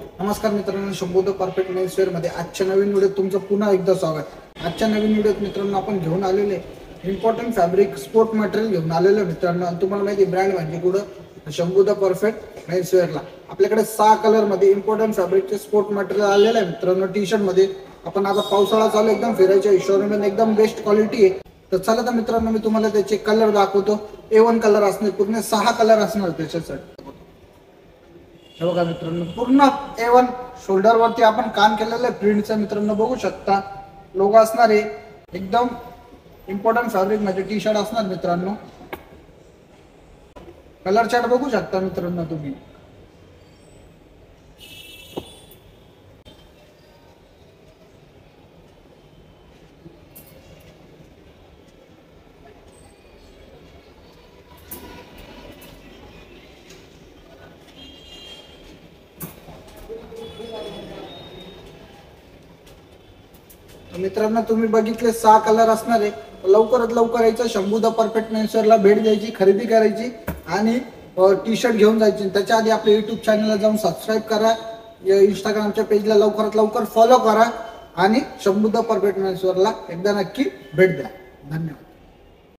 नमस्कार मित्रांनो, Shambhu perfect menswear मध्ये आजच्या नवीन व्हिडिओत तुमचं पुन्हा एकदा स्वागत। आजच्या नवीन व्हिडिओत मित्रांनो आपण घेऊन आलेले इम्पॉर्टंट फॅब्रिक स्पोर्ट मटेरियल घेऊन आलेले मित्रांनो। तुम्हाला माहिती ब्रँड म्हणजे कुठं शंभू परफेक्ट मेन्सवेअरला आपल्याकडे 6 कलर मध्ये इम्पॉर्टंट फॅब्रिकचे स्पोर्ट मटेरियल आलेले आहे मित्रांनो। टी शर्ट मध्ये आपण आता पावसाळा चालू एकदम फिरायच्या हिशोबाने एकदम बेस्ट क्वालिटी आहे। तर चला तर मित्रांनो मी तुम्हाला त्याचे कलर दाखवतो। A1 कलर असणार, पूर्ण 6 कलर असणार त्याच्यासाठी। हे बघा मित्रांनो, पूर्ण A1 शोल्डर वरती आपण काम केलेलं आहे प्रिंटचं मित्रांनो, बघू शकता। लोगो असणार आहे एकदम इम्पॉर्टंट फॅब्रिक मध्ये टी शर्ट असणार मित्रांनो। कलर चार्ट बघू शकता मित्रांनो तुम्ही। मित्रांनो तुम्ही बघितले 6 कलर असणार आहे। लवकरात लवकर यायचं शंभू परफेक्ट मेन्सवेअरला भेट द्यायची, खरेदी करायची आणि टी शर्ट घेऊन जायची। त्याच्या आधी आपल्या YouTube चॅनलला जाऊन सबस्क्राइब करा, इंस्टाग्रामच्या पेजला लवकरात लवकर फॉलो करा आणि शंभू परफेक्ट मेन्सवेअरला एकदा नक्की भेट द्या। धन्यवाद।